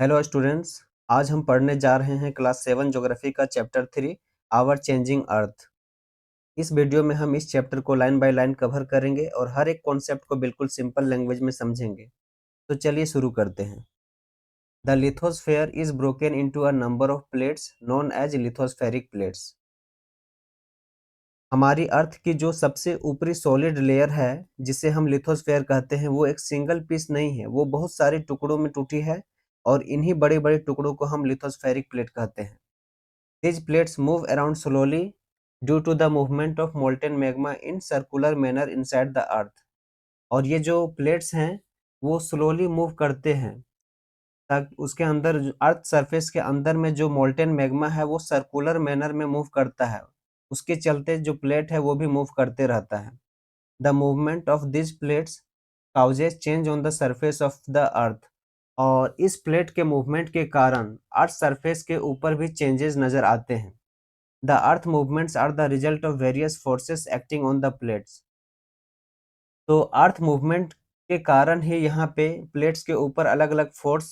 Hello students. आज हम पढ़ने जा रहे हैं क्लास 7 ज्योग्राफी का चैप्टर 3 आवर चेंजिंग अर्थ। इस वीडियो में हम इस चैप्टर को लाइन बाय लाइन कवर करेंगे और हर एक कॉन्सेप्ट को बिल्कुल सिंपल लैंग्वेज में समझेंगे। तो चलिए शुरू करते हैं। The lithosphere is broken into a number of plates known as lithospheric plates. हमारी अर्थ की जो सबसे ऊपरी सॉलिड लेयर है, जिसे हम लिथोस्फेयर कहते हैं, वो एक सिंगल पीस नहीं है, वो बहुत सारे टुकड़ों में टूटी है और इन्हीं बड़े बड़े टुकड़ों को हम लिथोस्फेरिक प्लेट कहते हैं। These plates move around slowly due to the movement of molten magma in circular manner inside the earth। और ये जो प्लेट्स हैं वो स्लोली मूव करते हैं ताकि उसके अंदर अर्थ सरफेस के अंदर में जो मोल्टेन मैग्मा है वो सर्कुलर मैनर में मूव करता है। उसके चलते जो प्लेट है वो भी मूव करते रहता है। The movement of this plates causes change on the surface of the अर्थ। और इस प्लेट के मूवमेंट के कारण अर्थ सरफेस के ऊपर भी चेंजेस नजर आते हैं। The earth movements are the result of various forces acting on the plates। तो अर्थ मूवमेंट के कारण ही यहाँ पे प्लेट्स के ऊपर अलग अलग फोर्स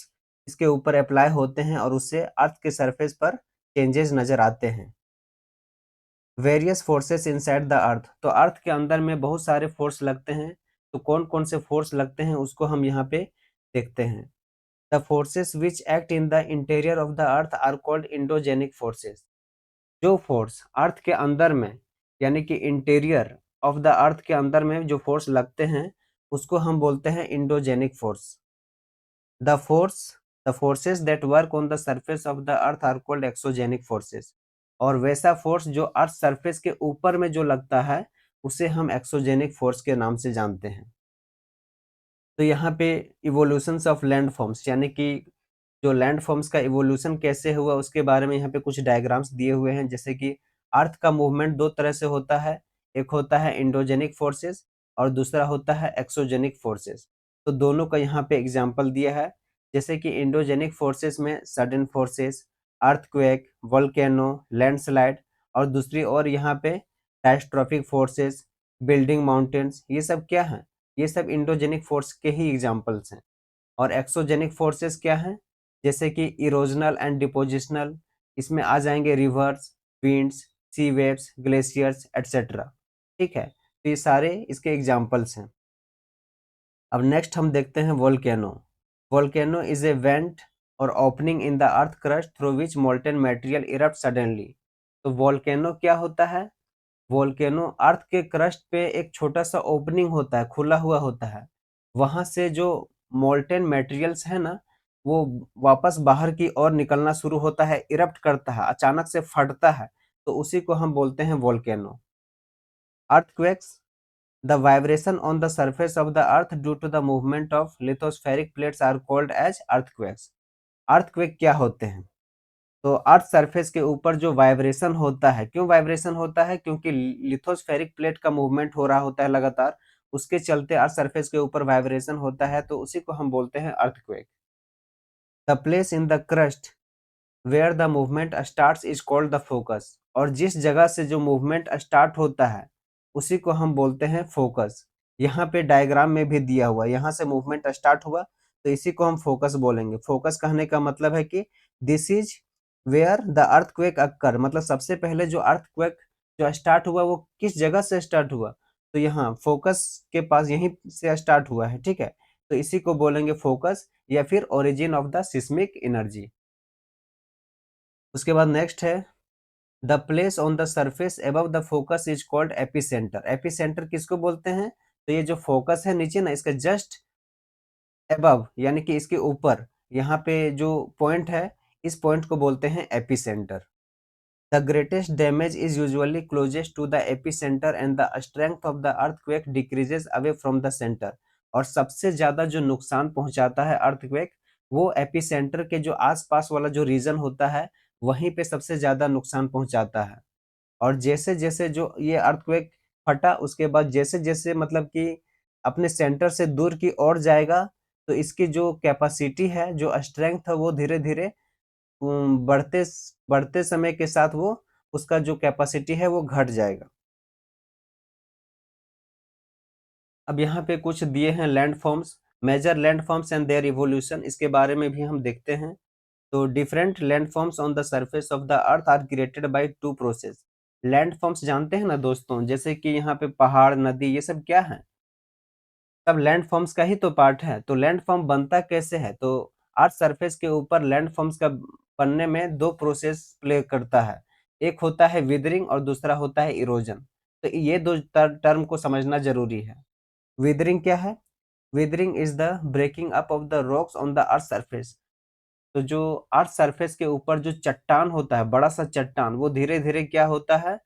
इसके ऊपर अप्लाई होते हैं और उससे अर्थ के सरफेस पर चेंजेस नजर आते हैं। Various forces inside the earth, तो अर्थ के अंदर में बहुत सारे फोर्स लगते हैं। तो कौन कौन से फोर्स लगते हैं उसको हम यहाँ पे देखते हैं। The forces which act in the interior of the earth are called endogenic forces. जो फोर्स अर्थ के अंदर में यानी कि इंटीरियर ऑफ द अर्थ के अंदर में जो फोर्स लगते हैं उसको हम बोलते हैं endogenic force. The force the forces that work on the surface of the earth are called exogenic forces. और वैसा फोर्स जो अर्थ सरफेस के ऊपर में जो लगता है उसे हम एक्सोजेनिक फोर्स के नाम से जानते हैं। तो यहाँ पे इवोल्यूशंस ऑफ लैंड फॉर्म्स यानी कि जो लैंड फॉर्म्स का इवोल्यूशन कैसे हुआ उसके बारे में यहाँ पे कुछ डायग्राम्स दिए हुए हैं। जैसे कि अर्थ का मूवमेंट दो तरह से होता है, एक होता है इंडोजेनिक फोर्सेस और दूसरा होता है एक्सोजेनिक फोर्सेस। तो दोनों का यहाँ पे एग्जाम्पल दिया है। जैसे कि इंडोजेनिक फोर्सेस में sudden forces, earthquake, volcano, landslide और दूसरी ओर यहाँ पे कैटास्ट्रोफिक फोर्सेस, बिल्डिंग माउंटेन्स, ये सब क्या है? ये सब इंडोजेनिक फोर्स के ही एग्जाम्पल्स हैं। और एक्सोजेनिक फोर्सेस क्या हैं? जैसे कि इरोजनल एंड डिपोजिशनल, इसमें आ जाएंगे रिवर्स, विंड्स, सी वेव्स, ग्लेशियर्स एटसेट्रा। ठीक है, तो ये सारे इसके एग्जाम्पल्स हैं। अब नेक्स्ट हम देखते हैं volcano. Volcano is a vent or opening in the earth crust through which molten material erupt suddenly. तो वोल्केनो क्या होता है? वोल्केनो अर्थ के क्रस्ट पे एक छोटा सा ओपनिंग होता है, खुला हुआ होता है। वहां से जो मोल्टेन मटेरियल्स है ना, वो वापस बाहर की ओर निकलना शुरू होता है, इरप्ट करता है, अचानक से फटता है। तो उसी को हम बोलते हैं volcano. Earthquakes, the vibration on the surface of the earth due to the movement of lithospheric plates are called as earthquakes। Earthquake क्या होते हैं? तो अर्थ सरफेस के ऊपर जो वाइब्रेशन होता है, क्यों वाइब्रेशन होता है? क्योंकि लिथोस्फेरिक प्लेट का मूवमेंट हो रहा होता है लगातार, उसके चलते अर्थ सरफेस के ऊपर वाइब्रेशन होता है, तो उसी को हम बोलते हैं earthquake. The place in the crust where the movement starts is called the focus. और जिस जगह से जो मूवमेंट स्टार्ट होता है उसी को हम बोलते हैं फोकस। यहाँ पे डायग्राम में भी दिया हुआ है, यहाँ से मूवमेंट स्टार्ट हुआ तो इसी को हम फोकस बोलेंगे। फोकस कहने का मतलब है कि this is where the earthquake occur, मतलब सबसे पहले जो अर्थक्वेक जो स्टार्ट हुआ वो किस जगह से स्टार्ट हुआ, तो यहाँ फोकस के पास यहीं से स्टार्ट हुआ है। ठीक है, तो इसी को बोलेंगे फोकस या फिर origin of the seismic energy. उसके बाद नेक्स्ट है the place on the surface above the focus is called epicentre. Epicentre किसको बोलते हैं? तो ये जो फोकस है नीचे ना, इसका जस्ट अबव यानी कि इसके ऊपर यहाँ पे जो पॉइंट है, इस पॉइंट को बोलते हैं epicentre. The greatest damage is usually closest to the epicentre and the strength of the earthquake decreases away from the centre. और सबसे ज्यादा जो नुकसान पहुंचाता है अर्थक्वेक, वो एपिसेंटर के जो आसपास वाला जो रीजन होता है वहीं पे सबसे ज्यादा नुकसान पहुंचाता है। और जैसे जैसे जो ये अर्थक्वेक फटा उसके बाद जैसे जैसे मतलब कि अपने सेंटर से दूर की ओर जाएगा, तो इसकी जो कैपेसिटी है, जो स्ट्रेंथ है, वो धीरे धीरे बढ़ते बढ़ते समय के साथ वो उसका जो कैपेसिटी है वो घट जाएगा। अब यहाँ पे कुछ दिए हैं land forms. Major landforms and their evolution, इसके बारे में भी हम देखते हैं। तो different landforms on the surface of the earth are created by two process. Landforms जानते हैं ना दोस्तों, जैसे कि यहाँ पे पहाड़, नदी, ये सब क्या है? सब लैंडफॉर्म्स का ही तो पार्ट है। तो लैंडफॉर्म बनता कैसे है? तो अर्थ सरफेस के ऊपर लैंडफॉर्म्स का बनने में दो प्रोसेस प्ले करता है। एक होता है विदरिंग और दूसरा होता है इरोजन। तो ये दो टर्म को समझना जरूरी है। विदरिंग क्या है? Weathering is the breaking up of the rocks on the earth surface. तो जो अर्थ सरफेस के ऊपर जो चट्टान होता है, बड़ा सा चट्टान, वो धीरे धीरे क्या होता है,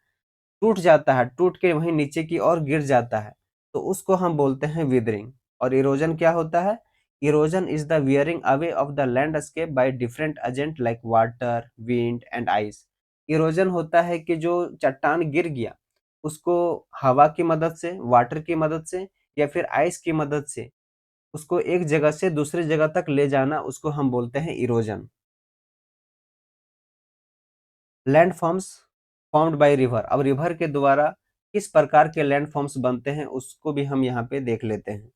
टूट जाता है, टूट के वहीं नीचे की ओर गिर जाता है। तो उसको हम बोलते हैं विदरिंग। और इरोजन क्या होता है? Erosion is the wearing away of the landscape by different agent like water, wind and ice. Erosion होता है कि जो चट्टान गिर गया, उसको हवा की मदद से, वाटर की मदद से, या फिर आइस की मदद से उसको एक जगह से दूसरी जगह तक ले जाना, उसको हम बोलते हैं erosion. Landforms formed by river. अब रिवर के द्वारा किस प्रकार के लैंडफॉर्म्स बनते हैं उसको भी हम यहाँ पे देख लेते हैं।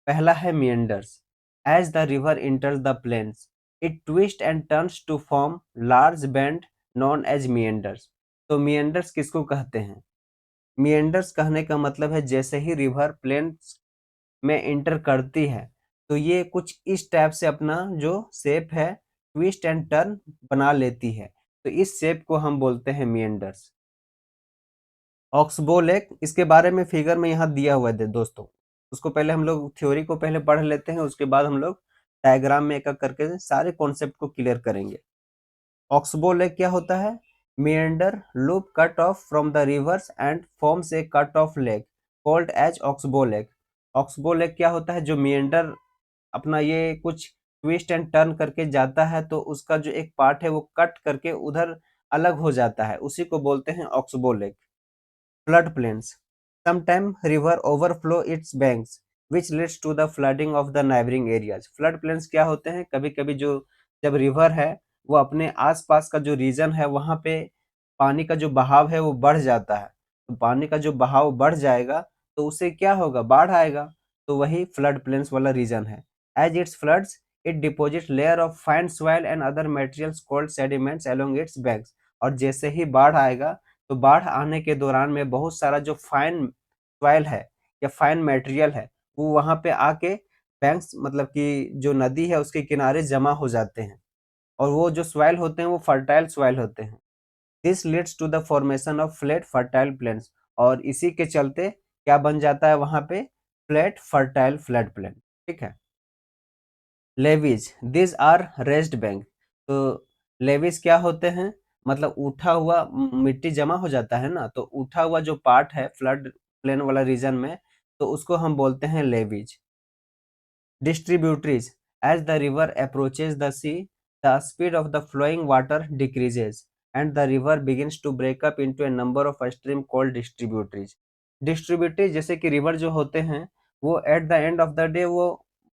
पहला है meanders. As the river enters the plains it twist and turns to form large bend known as meanders. तो मिएंडर्स किसको कहते हैं? मिएंडर्स कहने का मतलब है जैसे ही रिवर प्लेन्स में इंटर करती है, तो ये कुछ इस टाइप से अपना जो शेप है, ट्विस्ट एंड टर्न बना लेती है। तो इस शेप को हम बोलते हैं मिएंडर्स। ऑक्सबो लेक, इसके बारे में फिगर में यहाँ दिया हुआ है दोस्तों। उसको पहले हम लोग थ्योरी को पहले पढ़ लेते हैं, उसके बाद हम लोग डायग्राम में एक-एक करके सारे कॉन्सेप्ट को क्लियर करेंगे। ऑक्सबो लेक क्या होता है? meander loop cut off from the rivers and forms a cut off lake called as oxbow lake। Oxbow lake क्या होता है? जो meander अपना ये कुछ ट्विस्ट एंड टर्न करके जाता है, तो उसका जो एक पार्ट है वो कट करके उधर अलग हो जाता है, उसी को बोलते हैं oxbow lake. Flood plains, sometime river overflow its banks which leads to the flooding of the neighbouring areas. Flood plains क्या होते हैं? कभी कभी जो जब रिवर है वो अपने आसपास का जो रीजन है वहां पे पानी का जो बहाव है वो बढ़ जाता है। तो पानी का जो बहाव बढ़ जाएगा तो उससे क्या होगा? बाढ़ आएगा। तो वही फ्लड प्लेन्स वाला रीजन है। As its floods it deposit layer of fine soil and other materials called sediments along its banks. और जैसे ही बाढ़ आएगा, तो बाढ़ आने के दौरान में बहुत सारा जो फाइन सॉइल है या फाइन मटेरियल है, वो वहां पे आके बैंक्स मतलब कि जो नदी है उसके किनारे जमा हो जाते हैं। और वो जो सॉइल होते हैं वो फर्टाइल सॉइल होते हैं। This leads to the formation of flat fertile plains. और इसी के चलते क्या बन जाता है वहां पे? Flat fertile flood plain. ठीक है। Levees, this are raised bank. तो लेवीज क्या होते हैं? मतलब उठा हुआ मिट्टी जमा हो जाता है ना, तो उठा हुआ जो पार्ट है फ्लड प्लेन वाला रीजन में, तो उसको हम बोलते हैं levies. Distributaries, as the river approaches the sea, the speed of the flowing water decreases and the river begins to break up into a number of streams called distributaries। Distributaries जैसे कि river जो होते हैं वो at the end of the day वो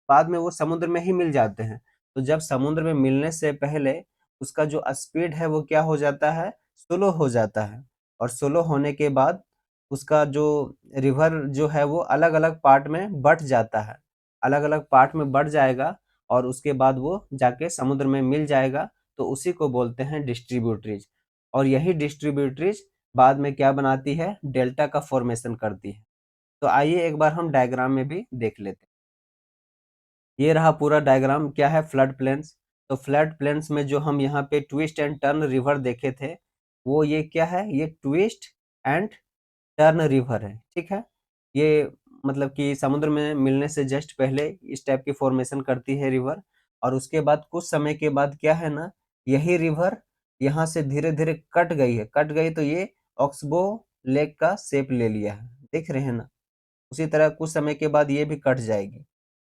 बाद में वो समुद्र में ही मिल जाते हैं। तो जब समुद्र में मिलने से पहले उसका जो स्पीड है वो क्या हो जाता है? स्लो हो जाता है। और स्लो होने के बाद उसका जो रिवर जो है वो अलग अलग पार्ट में बट जाता है, अलग अलग पार्ट में बढ़ जाएगा और उसके बाद वो जाके समुद्र में मिल जाएगा। तो उसी को बोलते हैं डिस्ट्रीब्यूटरीज। और यही डिस्ट्रीब्यूटरीज बाद में क्या बनाती है? डेल्टा का फॉर्मेशन करती है। तो आइए एक बार हम डायग्राम में भी देख लेते हैं। ये रहा पूरा डायग्राम। क्या है? Flood plains. तो फ्लड प्लेन्स में जो हम यहाँ पे ट्विस्ट एंड टर्न रिवर देखे थे, वो ये क्या है? ये ट्विस्ट एंड टर्न रिवर है। ठीक है। ये मतलब कि समुद्र में मिलने से जस्ट पहले इस टाइप की फॉर्मेशन करती है रिवर। और उसके बाद कुछ समय के बाद क्या है ना, यही रिवर यहाँ से धीरे धीरे कट गई है। कट गई तो ये ऑक्सबो लेक का शेप ले लिया है। देख रहे हैं ना? उसी तरह कुछ समय के बाद ये भी कट जाएगी।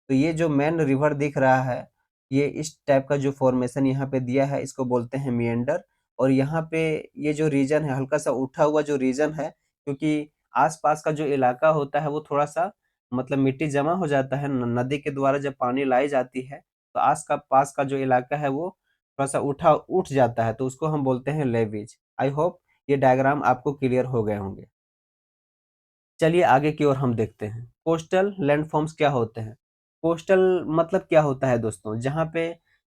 तो ये जो मेन रिवर दिख रहा है, ये इस टाइप का जो फॉर्मेशन यहाँ पे दिया है, इसको बोलते हैं मिएंडर। और यहाँ पे ये जो रीजन है, हल्का सा उठा हुआ जो रीजन है, क्योंकि आसपास का जो इलाका होता है वो थोड़ा सा मतलब मिट्टी जमा हो जाता है नदी के द्वारा जब पानी लाई जाती है, तो आस का पास का जो इलाका है वो थोड़ा सा उठ जाता है, तो उसको हम बोलते हैं लेविज। आई होप ये डायग्राम आपको क्लियर हो गए होंगे। चलिए आगे की ओर हम देखते हैं। कोस्टल लैंडफॉर्म्स क्या होते हैं? कोस्टल मतलब क्या होता है दोस्तों, जहाँ पे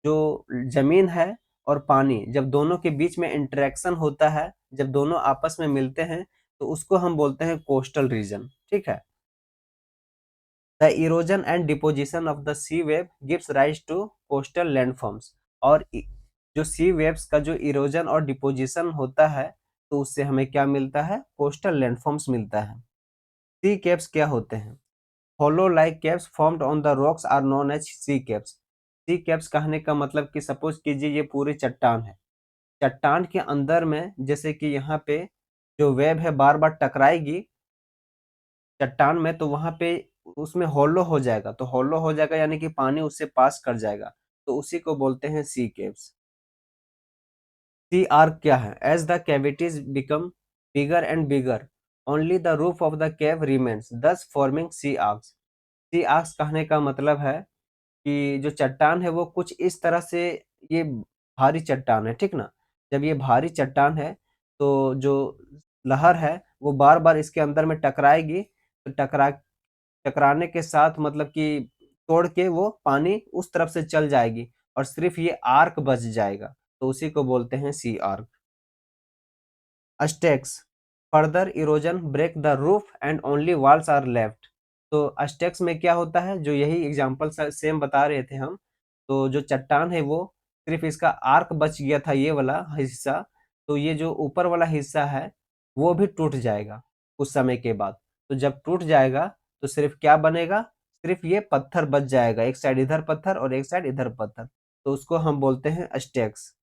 जो जमीन है और पानी जब दोनों के बीच में इंटरेक्शन होता है, जब दोनों आपस में मिलते हैं, तो उसको हम बोलते हैं कोस्टल रीजन। ठीक है। The erosion and deposition of the sea wave gives rise to coastal landforms. और जो सी वेव्स का जो इरोजन और डिपोजिशन होता है, तो उससे हमें क्या मिलता है, कोस्टल लैंडफॉर्म्स मिलता है। सी केव्स क्या होते हैं? Hollow like caves formed on the rocks are known as sea caves. Sea caves कहने का मतलब कि सपोज कीजिए ये पूरी चट्टान है, चट्टान के अंदर में जैसे कि यहाँ पे जो वेब है बार बार टकराएगी चट्टान में, तो वहां पे उसमें होलो हो जाएगा, तो होलो हो जाएगा यानी कि पानी उससे पास कर जाएगा, तो उसी को बोलते हैं सी केव्स। सी आर्क क्या है? As the cavities become bigger and bigger only the roof of the cave remains thus forming sea arches. Sea arches कहने का मतलब है कि जो चट्टान है वो कुछ इस तरह से, ये भारी चट्टान है, ठीक ना? जब ये भारी चट्टान है, तो जो लहर है वो बार बार इसके अंदर में टकराएगी, तो टकराने के साथ मतलब कि तोड़ के वो पानी उस तरफ से चल जाएगी और सिर्फ ये आर्क बच जाएगा, तो उसी को बोलते हैं sea arch. Stacks further erosion break the roof and only walls are left. तो अस्टेक्स में क्या होता है, जो यही एग्जांपल सेम बता रहे थे हम, तो जो चट्टान है वो सिर्फ इसका आर्क बच गया था, ये वाला हिस्सा, तो ये जो ऊपर वाला हिस्सा है वो भी टूट जाएगा कुछ समय के बाद। तो जब टूट जाएगा तो सिर्फ क्या बनेगा, सिर्फ ये पत्थर बच जाएगा, एक साइड इधर पत्थर और एक साइड इधर पत्थर, तो उसको हम बोलते हैं stacks.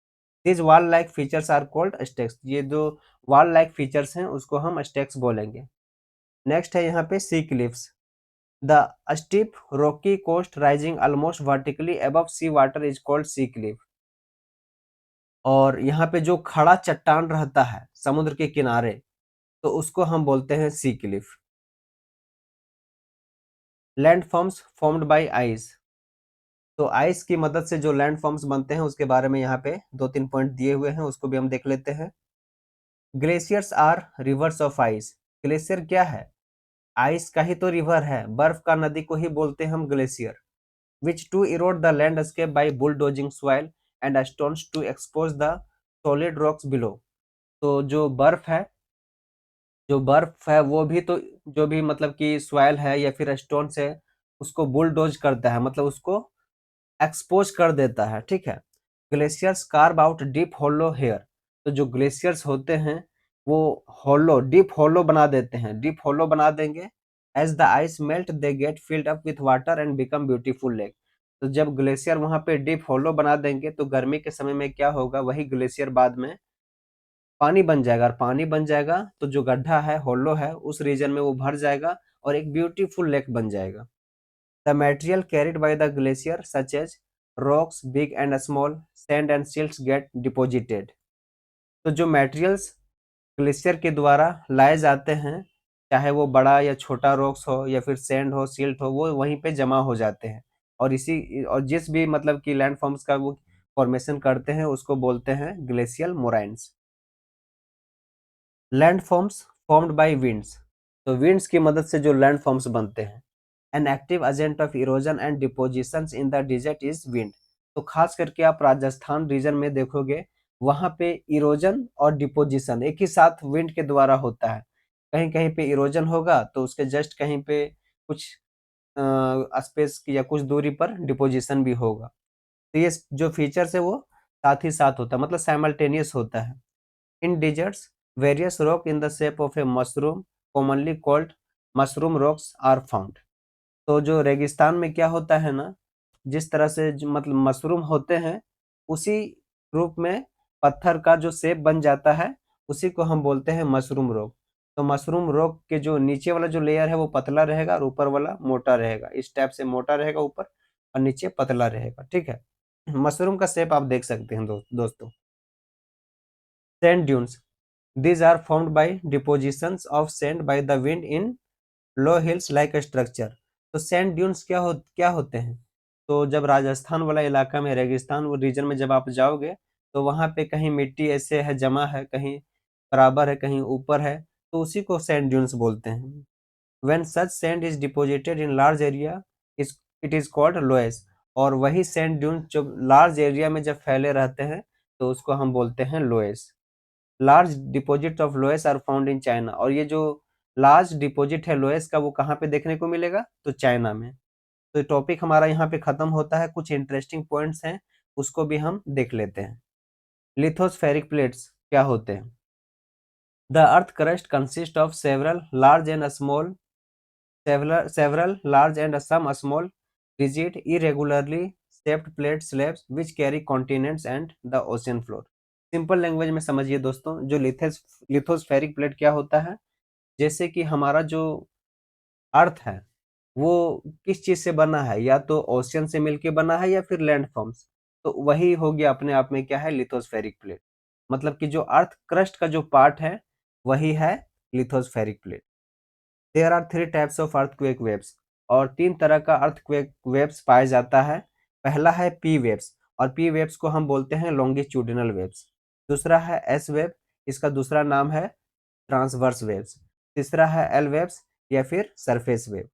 This wall like features are called stacks. ये जो वॉल लाइक फीचर्स हैं उसको हम स्टेक्स बोलेंगे। नेक्स्ट है यहाँ पे sea cliffs. The steep rocky coast rising almost vertically above sea water is called sea cliff. और यहाँ पे जो खड़ा चट्टान रहता है समुद्र के किनारे, तो उसको हम बोलते हैं sea cliff. Land forms formed by ice. तो आइस की मदद से जो लैंड फॉर्म्स बनते हैं उसके बारे में यहाँ पे दो तीन पॉइंट दिए हुए हैं, उसको भी हम देख लेते हैं। Glaciers are rivers of ice. Glacier क्या है? आइस का ही तो रिवर है, बर्फ का नदी को ही बोलते हैं हम glacier. Which to erode the landscape by bulldozing soil and stones to expose the solid rocks below. तो जो बर्फ है वो भी तो, जो भी मतलब कि सॉइल है या फिर स्टोन्स है, उसको बुलडोज करता है, मतलब उसको एक्सपोज कर देता है, ठीक है। ग्लेशियर्स कार्व आउट डीप होलो हेयर। तो जो ग्लेशियर्स होते हैं वो होलो, डीप होलो बना देते हैं, डीप होलो बना देंगे। As the ice melt they get filled up with water and become beautiful lake. तो जब ग्लेशियर वहां पे डीप होलो बना देंगे तो गर्मी के समय में क्या होगा, वही ग्लेशियर बाद में पानी बन जाएगा, और पानी बन जाएगा तो जो गड्ढा है, होलो है, उस रीजन में वो भर जाएगा और एक ब्यूटीफुल लेक बन जाएगा। The material carried by the glacier such as rocks big and small, sand and silts get deposited। तो जो मटेरियल्स ग्लेशियर के द्वारा लाए जाते हैं, चाहे वो बड़ा या छोटा रॉक्स हो या फिर सैंड हो, सिल्ट हो, वो वहीं पे जमा हो जाते हैं। और इसी और जिस भी मतलब कि लैंड फॉर्म्स का वो फॉर्मेशन करते हैं उसको बोलते हैं glacial moraines. Land forms formed by winds. तो विंड्स की मदद से जो लैंड फॉर्म्स बनते हैं। An active agent of erosion and deposition in the desert is wind. तो खास करके आप राजस्थान रीजन में देखोगे, वहां पे इरोजन और डिपोजिशन एक ही साथ विंड के द्वारा होता है। कहीं कहीं पे इरोजन होगा तो उसके जस्ट कहीं पे कुछ स्पेस या कुछ दूरी पर डिपोजिशन भी होगा। तो ये जो फीचर्स है वो साथ ही साथ होता है, मतलब साइमल्टेनियस होता है। In deserts various rock in the shape of a mushroom commonly called mushroom rocks are found. तो जो रेगिस्तान में क्या होता है ना, जिस तरह से मतलब मशरूम होते हैं, उसी रूप में पत्थर का जो शेप बन जाता है, उसी को हम बोलते हैं मशरूम रॉक। तो मशरूम रॉक के जो नीचे वाला जो लेयर है वो पतला रहेगा और ऊपर वाला मोटा रहेगा, इस टाइप से मोटा रहेगा ऊपर और नीचे पतला रहेगा, ठीक है। मशरूम का शेप आप देख सकते हैं दोस्तों। Sand dunes, these are formed by depositions of sand by the wind in low hills like structure. तो सैंड ड्यून्स क्या होते हैं? तो जब राजस्थान वाला इलाका में, रेगिस्तान वो रीजन में जब आप जाओगे, तो वहां पे कहीं मिट्टी ऐसे है जमा है, कहीं बराबर है, कहीं ऊपर है, तो उसी को सैंड ड्यून्स बोलते हैं। When such sand is deposited in large area it is called loess. और वही सैंड ड्यून जो लार्ज एरिया में जब फैले रहते हैं तो उसको हम बोलते हैं loess. Large deposit of loess are found in China. और ये जो लार्ज डिपॉजिट है लोएस का वो कहाँ पे देखने को मिलेगा? तो चाइना में। तो टॉपिक हमारा यहाँ पे खत्म होता है। कुछ इंटरेस्टिंग पॉइंट्स हैं उसको भी हम देख लेते हैं। लिथोस्फेरिक प्लेट्स क्या होते हैं? The earth crust consist of several large and some small rigid irregularly shaped plate slabs which carry continents and the ocean floor। Simple language में समझिए दोस्तों, जो लिथोस्फेरिक प्लेट क्या होता है? जैसे कि हमारा जो अर्थ है वो किस चीज से बना है? या तो ओशियन से मिलके बना है या फिर लैंड फॉर्म्स। तो वही हो गया अपने आप में क्या है? Lithospheric plate. मतलब कि जो अर्थ क्रस्ट का जो पार्ट है वही है lithospheric plate. There are three types of earthquake waves. और तीन तरह का अर्थक्वेक वेव्स पाया जाता है। पहला है पी वेव्स, और पी वेव्स को हम बोलते हैं लॉन्गिट्यूडिनल वेव्स। दूसरा है एस वेव, इसका दूसरा नाम है ट्रांसवर्स वेव्स। तीसरा है एल वेव्स या फिर सरफेस वेव।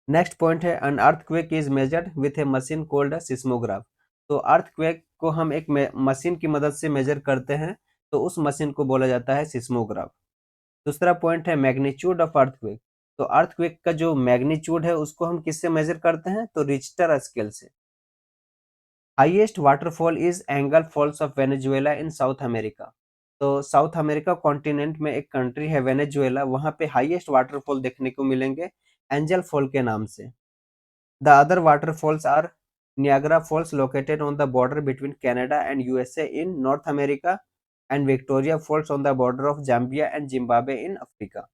नेक्स्ट पॉइंट है an earthquake is measured with A machine called seismograph. तो अर्थक्वेक को हम एक मशीन की मदद से मेजर करते हैं, तो उस मशीन को बोला जाता है सिस्मोग्राफ। दूसरा पॉइंट है मैग्नीट्यूड ऑफ अर्थक्वेक। तो अर्थक्वेक का जो मैग्नीट्यूड है उसको हम किससे मेजर करते हैं? तो रिक्टर स्केल से। Highest waterfall is Angel Falls of Venezuela in South America. तो साउथ अमेरिका कॉन्टिनेंट में एक कंट्री है वेनेजुएला, वहां पे हाईएस्ट वाटरफॉल देखने को मिलेंगे एंजल फॉल के नाम से। The other waterfalls are Niagara Falls located on the border between Canada and USA in North America and Victoria Falls on the border of Zambia and Zimbabwe in Africa.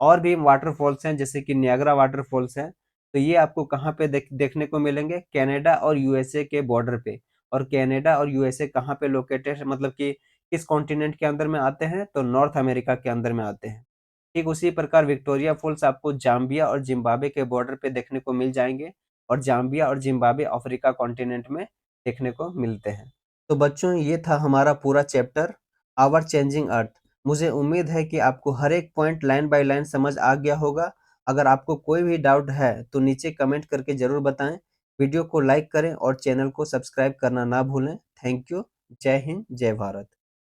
और भी waterfalls हैं जैसे कि Niagara waterfalls हैं। तो ये आपको कहाँ पे देखने को मिलेंगे? कनाडा और यूएसए के बॉर्डर पे। और कनाडा और यूएसए कहाँ पे लोकेटेड है, मतलब कि किस कॉन्टिनेंट के अंदर में आते हैं? तो नॉर्थ अमेरिका के अंदर में आते हैं। ठीक उसी प्रकार विक्टोरिया फॉल्स आपको जाम्बिया और जिम्बाब्वे के बॉर्डर पे देखने को मिल जाएंगे। और जाम्बिया और जिम्बाब्वे अफ्रीका कॉन्टिनेंट में देखने को मिलते हैं। तो बच्चों ये था हमारा पूरा चैप्टर आवर चेंजिंग अर्थ। मुझे उम्मीद है कि आपको हर एक पॉइंट लाइन बाय लाइन समझ आ गया होगा। अगर आपको कोई भी डाउट है तो नीचे कमेंट करके ज़रूर बताएं। वीडियो को लाइक करें और चैनल को सब्सक्राइब करना ना भूलें। Thank you. जय हिंद, जय भारत।